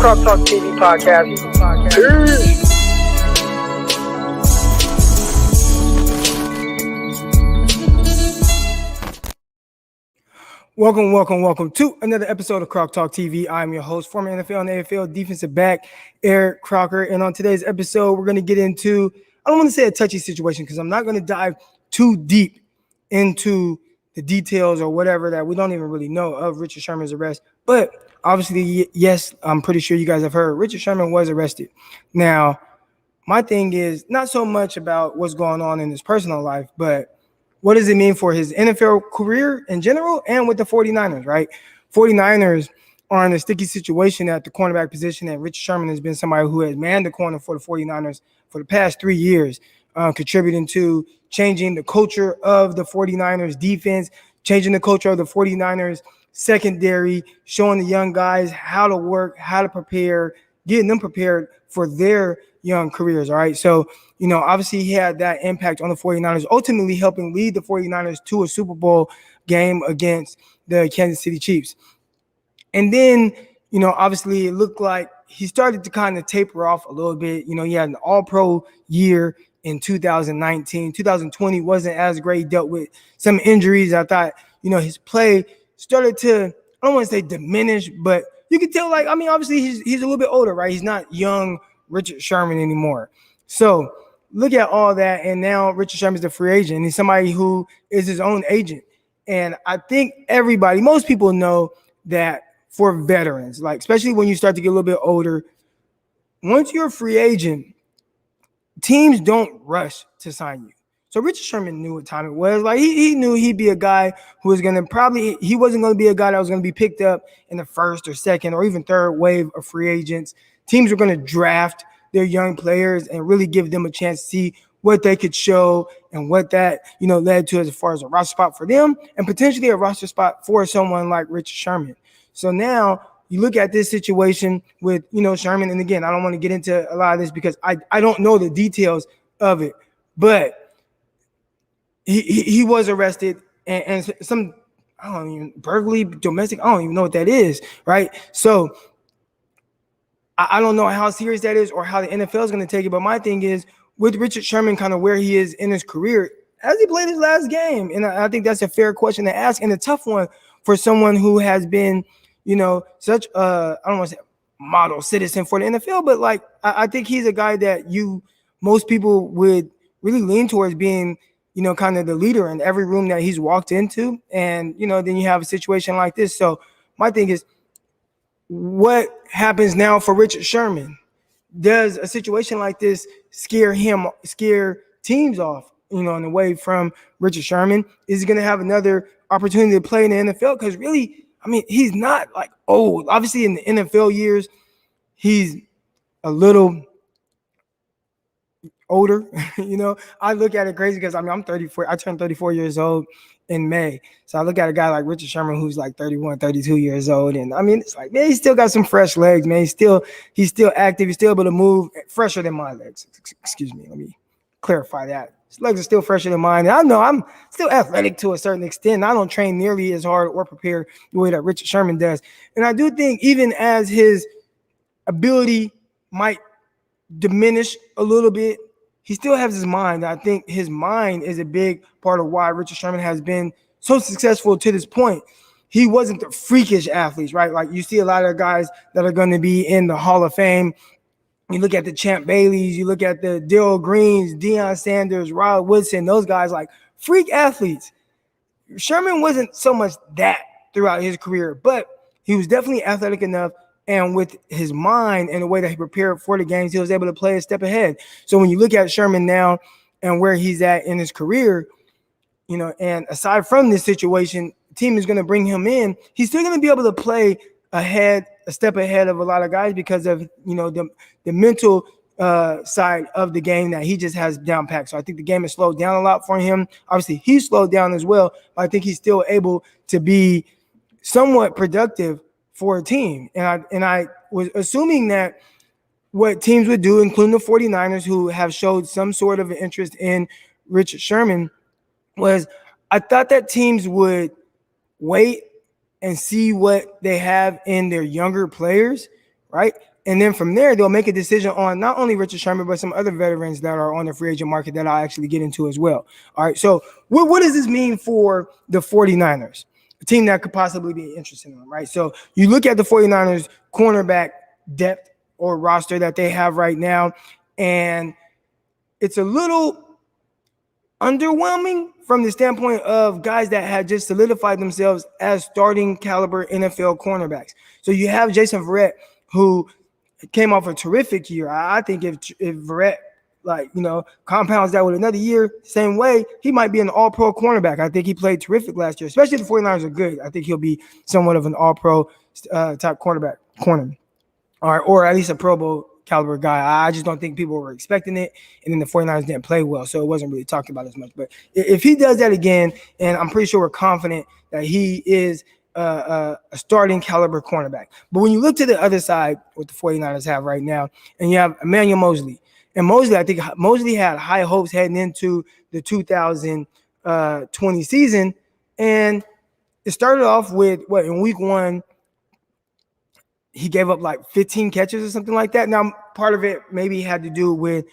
Croc Talk TV podcast. Peace. Welcome to another episode of Croc Talk TV. I'm your host, former NFL and AFL defensive back, Eric Crocker. And on today's episode, we're going to get into, I don't want to say a touchy situation because I'm not going to dive too deep into the details or whatever that we don't even really know of Richard Sherman's arrest. But obviously, yes, I'm pretty sure you guys have heard Richard Sherman was arrested. Now, my thing is not so much about what's going on in his personal life, but what does it mean for his NFL career in general and with the 49ers, right? 49ers are in a sticky situation at the cornerback position, and Richard Sherman has been somebody who has manned the corner for the 49ers for the past 3 years, contributing to changing the culture of the 49ers defense, changing the culture of the 49ers secondary, showing the young guys how to work, how to prepare, getting them prepared for their young careers, all right? So, obviously he had that impact on the 49ers, ultimately helping lead the 49ers to a Super Bowl game against the Kansas City Chiefs. And then, obviously it looked like he started to kind of taper off a little bit. He had an all-pro year in 2019. 2020 wasn't as great. He dealt with some injuries. I thought, his play started to, I don't want to say diminish, but you can tell, obviously he's a little bit older, right? He's not young Richard Sherman anymore. So look at all that, and now Richard Sherman's the free agent, and he's somebody who is his own agent. And I think most people know that for veterans, especially when you start to get a little bit older, once you're a free agent, teams don't rush to sign you. So Richard Sherman knew what time it was. He knew he'd be a guy who was going to he wasn't going to be a guy that was going to be picked up in the first or second or even third wave of free agents. Teams are going to draft their young players and really give them a chance to see what they could show and what that, led to as far as a roster spot for them and potentially a roster spot for someone like Richard Sherman. So now you look at this situation with, Sherman, and again, I don't want to get into a lot of this because I don't know the details of it, but he was arrested and some, burglary, domestic, I don't even know what that is, right? So I don't know how serious that is or how the NFL is going to take it, but my thing is with Richard Sherman, kind of where he is in his career, has he played his last game? And I think that's a fair question to ask and a tough one for someone who has been, such a, I don't want to say model citizen for the NFL, but I think he's a guy that most people would really lean towards being, kind of the leader in every room that he's walked into. And, then you have a situation like this. So my thing is, what happens now for Richard Sherman? Does a situation like this scare teams off, and away from Richard Sherman? Is he going to have another opportunity to play in the NFL? Because really, he's not old. Obviously, in the NFL years, he's a little older. I look at it crazy because I'm 34. I turned 34 years old in May. So I look at a guy like Richard Sherman who's 31, 32 years old. And it's man, he's still got some fresh legs, man. He's still active. He's still able to move, fresher than my legs. Excuse me. Let me clarify that. His legs are still fresher than mine. And I know I'm still athletic to a certain extent. I don't train nearly as hard or prepare the way that Richard Sherman does. And I do think even as his ability might diminish a little bit, he still has his mind. I think his mind is a big part of why Richard Sherman has been so successful to this point. He wasn't the freakish athletes, right? You see a lot of guys that are going to be in the Hall of Fame. You look at the Champ Baileys, you look at the Darryl Greens, Deion Sanders, Rod Woodson, those guys freak athletes. Sherman wasn't so much that throughout his career, but he was definitely athletic enough. And with his mind and the way that he prepared for the games, he was able to play a step ahead. So when you look at Sherman now and where he's at in his career, and aside from this situation, the team is going to bring him in. He's still going to be able to play a step ahead of a lot of guys because of, the mental side of the game that he just has down packed. So I think the game has slowed down a lot for him. Obviously, he's slowed down as well, but I think he's still able to be somewhat productive for a team. And I was assuming that what teams would do, including the 49ers, who have showed some sort of an interest in Richard Sherman, was I thought that teams would wait and see what they have in their younger players, right? And then from there, they'll make a decision on not only Richard Sherman, but some other veterans that are on the free agent market that I'll actually get into as well. All right. So what does this mean for the 49ers? A team that could possibly be interested in them, right? So you look at the 49ers cornerback depth or roster that they have right now, and it's a little underwhelming from the standpoint of guys that had just solidified themselves as starting caliber NFL cornerbacks. So you have Jason Verrett, who came off a terrific year. I think if Verrett, compounds that with another year, same way, he might be an all-pro cornerback. I think he played terrific last year, especially if the 49ers are good. I think he'll be somewhat of an all-pro type corner, or at least a Pro Bowl caliber guy. I just don't think people were expecting it, and then the 49ers didn't play well, so it wasn't really talked about as much. But if he does that again, and I'm pretty sure we're confident that he is a starting caliber cornerback. But when you look to the other side, what the 49ers have right now, and you have Emmanuel Moseley. And Moseley, I think Moseley had high hopes heading into the 2020 season, and it started off with, in week one, he gave up like 15 catches or something like that. Now, part of it maybe had to do with,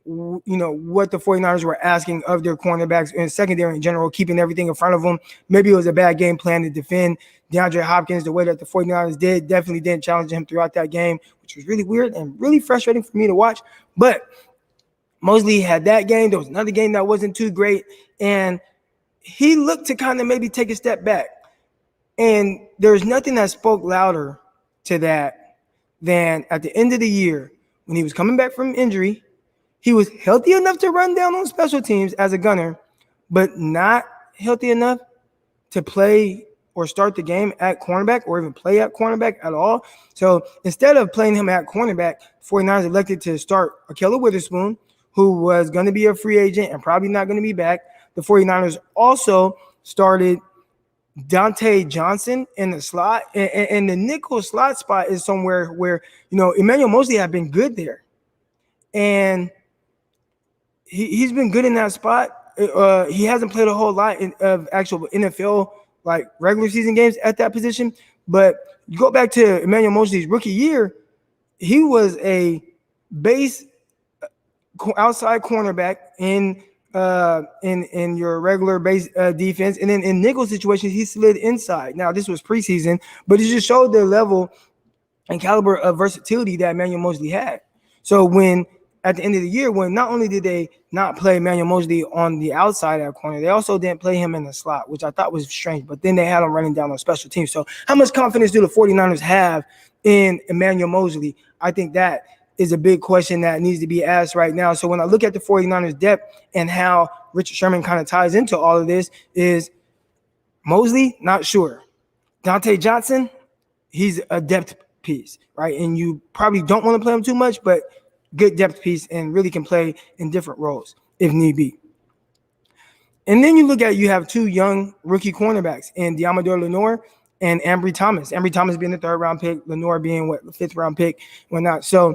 what the 49ers were asking of their cornerbacks and secondary in general, keeping everything in front of them. Maybe it was a bad game plan to defend DeAndre Hopkins the way that the 49ers did. Definitely didn't challenge him throughout that game, which was really weird and really frustrating for me to watch. But Moseley had that game. There was another game that wasn't too great, and he looked to kind of maybe take a step back. And there's nothing that spoke louder to that than at the end of the year when he was coming back from injury. He was healthy enough to run down on special teams as a gunner, but not healthy enough to play or start the game at cornerback or even play at cornerback at all. So instead of playing him at cornerback, 49ers elected to start Ahkello Witherspoon, who was going to be a free agent and probably not going to be back. The 49ers also started Dante Johnson in the slot, and the nickel slot spot is somewhere where, Emmanuel Moseley had been good there. And he's been good in that spot. He hasn't played a whole lot of actual NFL, regular season games at that position. But you go back to Emmanuel Moseley's rookie year, he was a base outside cornerback in your regular base defense, and then in nickel situations he slid inside. Now this was preseason, but it just showed the level and caliber of versatility that Emmanuel Moseley had. So when at the end of the year, when not only did they not play Emmanuel Moseley on the outside at corner, they also didn't play him in the slot, which I thought was strange. But then they had him running down on special teams. So how much confidence do the 49ers have in Emmanuel Moseley? I think that is a big question that needs to be asked right now. So when I look at the 49ers depth and how Richard Sherman kind of ties into all of this, is Moseley, not sure. Dante Johnson, he's a depth piece, right? And you probably don't want to play him too much, but good depth piece and really can play in different roles if need be. And then you have two young rookie cornerbacks in Deommodore Lenoir and Ambry Thomas. Ambry Thomas being the 3rd round pick, Lenoir being the 5th round pick, whatnot. So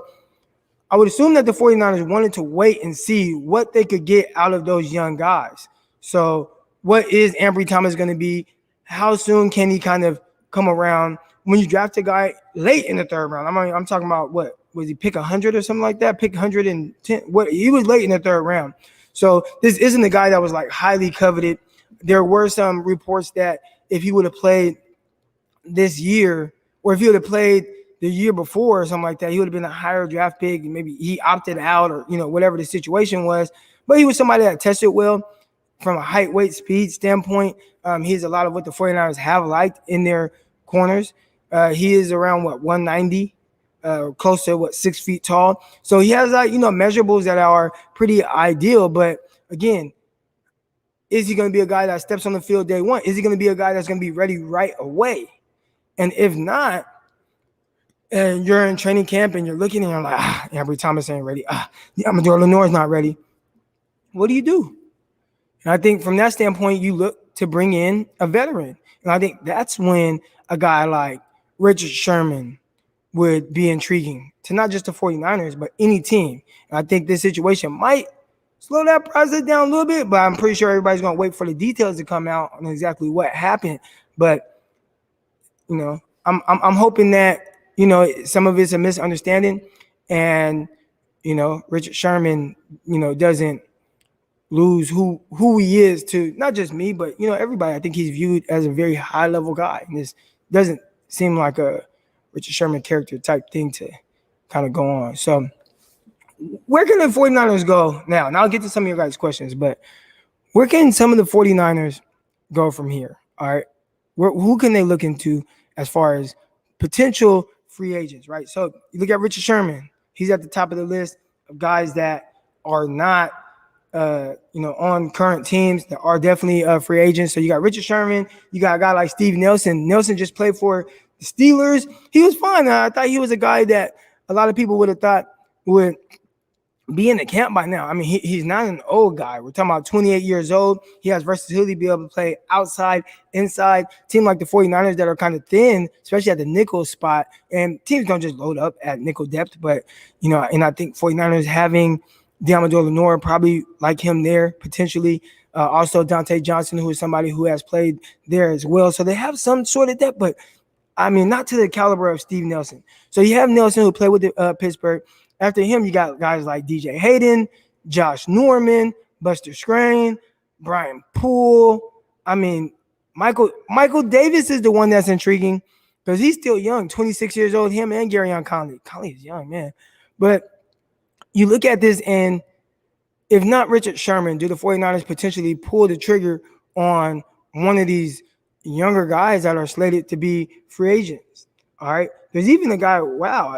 I would assume that the 49ers wanted to wait and see what they could get out of those young guys. So what is Ambry Thomas going to be? How soon can he kind of come around? When you draft a guy late in the 3rd round, I'm talking about what? Was he pick 100 or something like that? Pick 110? What? He was late in the 3rd round. So this isn't a guy that was highly coveted. There were some reports that if he would have played this year, or if he would have played the year before or something like that, he would have been a higher draft pick. Maybe he opted out or, whatever the situation was. But he was somebody that tested well from a height, weight, speed standpoint. He's a lot of what the 49ers have liked in their corners. He is around, 190, close to, 6 feet tall. So he has, measurables that are pretty ideal. But, again, is he going to be a guy that steps on the field day one? Is he going to be a guy that's going to be ready right away? And if not, and you're in training camp and you're looking and you're like, Ambry Thomas ain't ready. Deommodore Lenoir is not ready. What do you do? And I think from that standpoint, you look to bring in a veteran. And I think that's when a guy like Richard Sherman would be intriguing to not just the 49ers, but any team. And I think this situation might slow that process down a little bit, but I'm pretty sure everybody's going to wait for the details to come out on exactly what happened. But, I'm hoping that some of it's a misunderstanding, and Richard Sherman, doesn't lose who he is to not just me, but everybody. I think he's viewed as a very high level guy, and this doesn't seem like a Richard Sherman character type thing to kind of go on. So where can the 49ers go now? And I'll get to some of your guys' questions, but where can some of the 49ers go from here? All right. Who can they look into as far as potential free agents, right? So you look at Richard Sherman. He's at the top of the list of guys that are not, on current teams that are definitely free agents. So you got Richard Sherman. You got a guy like Steve Nelson. Nelson just played for the Steelers. He was fine. I thought he was a guy that a lot of people would have thought would be in the camp by now. I mean, he's not an old guy. We're talking about 28 years old. He has versatility to be able to play outside, inside. Team like the 49ers that are kind of thin, especially at the nickel spot. And teams don't just load up at nickel depth, but, and I think 49ers having Diamador Lenore probably like him there potentially. Also, Dante Johnson, who is somebody who has played there as well. So they have some sort of depth, but, I mean, not to the caliber of Steve Nelson. So you have Nelson, who played with the, Pittsburgh. After him, you got guys like DJ Hayden, Josh Norman, Buster Screen, Brian Poole. I mean, Michael Davis is the one that's intriguing because he's still young, 26 years old, him and Garyon Conley. Conley is young, man. But you look at this, and if not Richard Sherman, do the 49ers potentially pull the trigger on one of these younger guys that are slated to be free agents? All right. There's even a guy,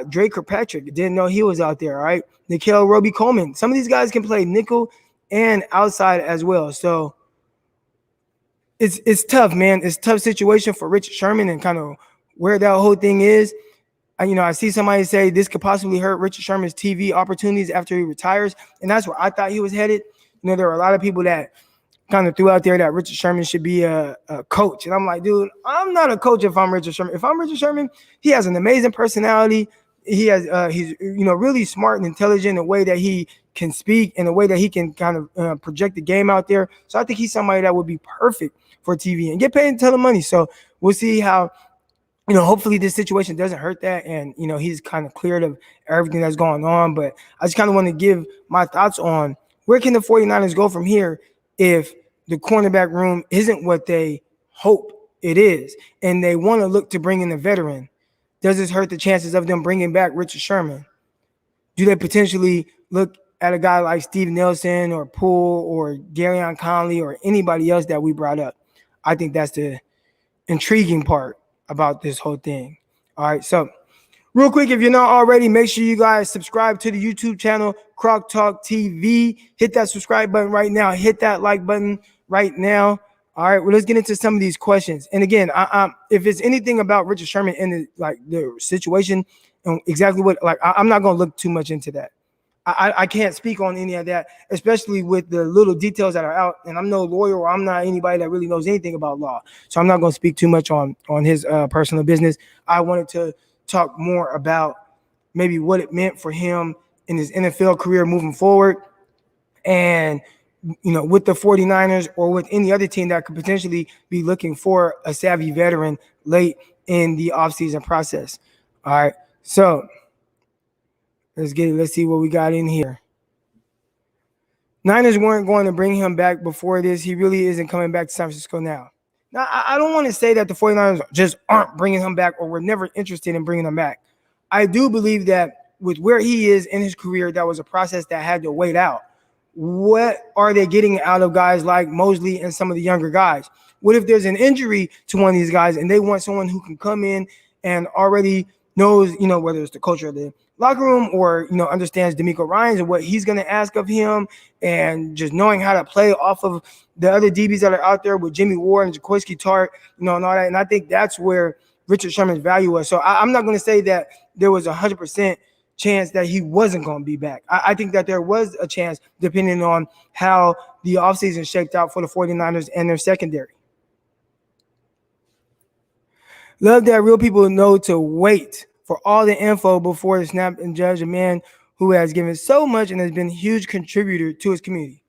Drake Kirkpatrick. Didn't know he was out there, all right? Nikhil Roby-Coleman. Some of these guys can play nickel and outside as well. So it's tough, man. It's a tough situation for Richard Sherman and kind of where that whole thing is. I see somebody say this could possibly hurt Richard Sherman's TV opportunities after he retires, and that's where I thought he was headed. There were a lot of people that kind of threw out there that Richard Sherman should be a coach. And I'm like, dude, I'm not a coach if I'm Richard Sherman. If I'm Richard Sherman, he has an amazing personality. He's really smart and intelligent in the way that he can speak and the way that he can kind of project the game out there. So I think he's somebody that would be perfect for TV and get paid a ton of money. So we'll see how, hopefully this situation doesn't hurt that. And, he's kind of cleared of everything that's going on. But I just kind of want to give my thoughts on where can the 49ers go from here if the cornerback room isn't what they hope it is, and they want to look to bring in a veteran. Does this hurt the chances of them bringing back Richard Sherman? Do they potentially look at a guy like Steve Nelson or Poole or Garyon Conley or anybody else that we brought up? I think that's the intriguing part about this whole thing. All right, so real quick, if you're not already, make sure you guys subscribe to the YouTube channel, Croc Talk TV. Hit that subscribe button right now. Hit that like button right now. All right, well, let's get into some of these questions. And again, if it's anything about Richard Sherman and the situation and exactly what, I'm not going to look too much into that. I can't speak on any of that, especially with the little details that are out. And I'm no lawyer, or I'm not anybody that really knows anything about law. So I'm not going to speak too much on his personal business. I wanted to talk more about maybe what it meant for him in his NFL career moving forward. And, with the 49ers or with any other team that could potentially be looking for a savvy veteran late in the offseason process. All right. So let's get it. Let's see what we got in here. Niners weren't going to bring him back before this. He really isn't coming back to San Francisco now. Now, I don't want to say that the 49ers just aren't bringing him back or were never interested in bringing him back. I do believe that with where he is in his career, that was a process that had to wait out. What are they getting out of guys like Mosley and some of the younger guys? What if there's an injury to one of these guys and they want someone who can come in and already knows, whether it's the culture of the locker room or, understands DeMeco Ryans and what he's going to ask of him, and just knowing how to play off of the other DBs that are out there with Jimmy Ward and Jaquiski Tartt, and all that. And I think that's where Richard Sherman's value was. So I'm not going to say that there was 100% chance that he wasn't going to be back. I think that there was a chance depending on how the offseason shaped out for the 49ers and their secondary. Love that real people know to wait for all the info before the snap and judge a man who has given so much and has been a huge contributor to his community.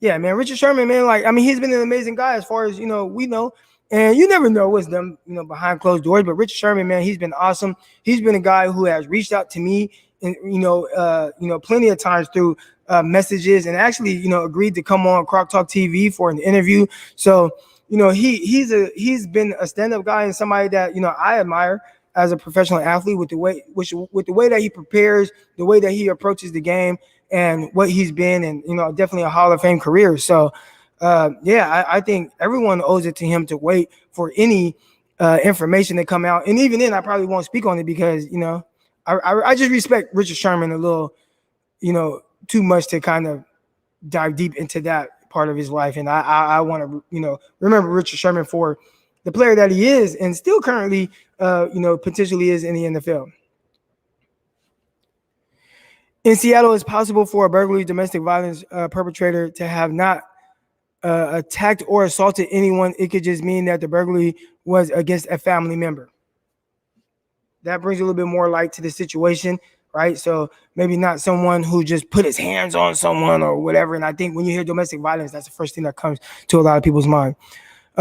Yeah, man, Richard Sherman, man, he's been an amazing guy as far as, we know. And you never know what's done, behind closed doors. But Richard Sherman, man, he's been awesome. He's been a guy who has reached out to me, and plenty of times through messages, and actually, agreed to come on Croc Talk TV for an interview. So, he's been a stand-up guy and somebody that I admire as a professional athlete with the way that he prepares, the way that he approaches the game, and what he's been, and definitely a Hall of Fame career. So. I think everyone owes it to him to wait for any information to come out. And even then, I probably won't speak on it because, I just respect Richard Sherman a little, too much to kind of dive deep into that part of his life. And I want to, remember Richard Sherman for the player that he is and still currently, potentially is in the NFL. In Seattle, it's possible for a burglary domestic violence perpetrator to have not attacked or assaulted anyone. It could just mean that the burglary was against a family member. That brings a little bit more light to the situation, right? So maybe not someone who just put his hands on someone or whatever. And I think when you hear domestic violence, that's the first thing that comes to a lot of people's mind.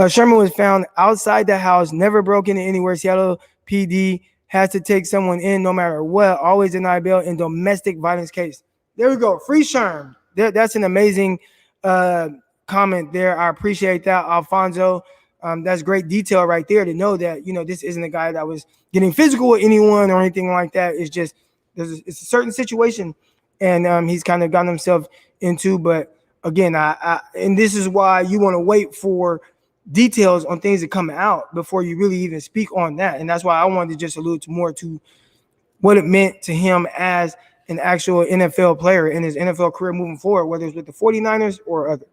Sherman was found outside the house, never broken in anywhere. Seattle PD has to take someone in no matter what, always deny bail in domestic violence case. There we go. Free Sherm. That's an amazing comment there. I appreciate that, Alfonso. That's great detail right there to know that this isn't a guy that was getting physical with anyone or anything like that. It's just it's a certain situation, and he's kind of gotten himself into. But again, and this is why you want to wait for details on things that come out before you really even speak on that. And that's why I wanted to just allude more to what it meant to him as an actual NFL player in his NFL career moving forward, whether it's with the 49ers or other.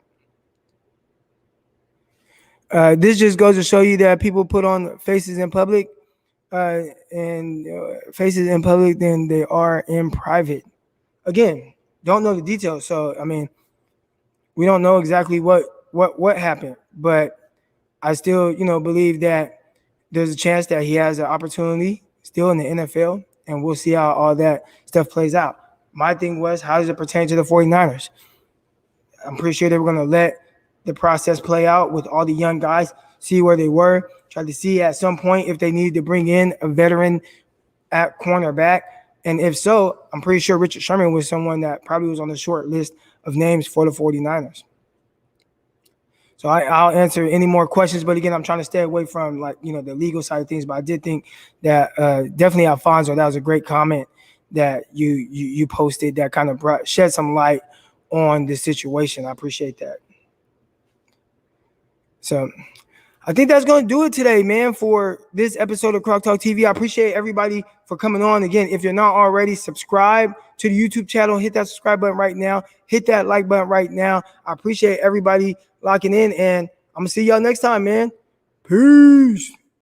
This just goes to show you that people put on faces in public faces in public than they are in private. Again, don't know the details. So, I mean, we don't know exactly what happened, but I still, believe that there's a chance that he has an opportunity still in the NFL, and we'll see how all that stuff plays out. My thing was, how does it pertain to the 49ers? I'm pretty sure they were going to let the process play out with all the young guys, see where they were, try to see at some point if they needed to bring in a veteran at cornerback. And if so, I'm pretty sure Richard Sherman was someone that probably was on the short list of names for the 49ers. So I'll answer any more questions. But again, I'm trying to stay away from the legal side of things. But I did think that definitely Alfonso, that was a great comment that you posted that kind of shed some light on the situation. I appreciate that. So I think that's going to do it today, man, for this episode of Croc Talk TV. I appreciate everybody for coming on. Again, if you're not already, subscribe to the YouTube channel. Hit that subscribe button right now. Hit that like button right now. I appreciate everybody locking in, and I'm going to see y'all next time, man. Peace.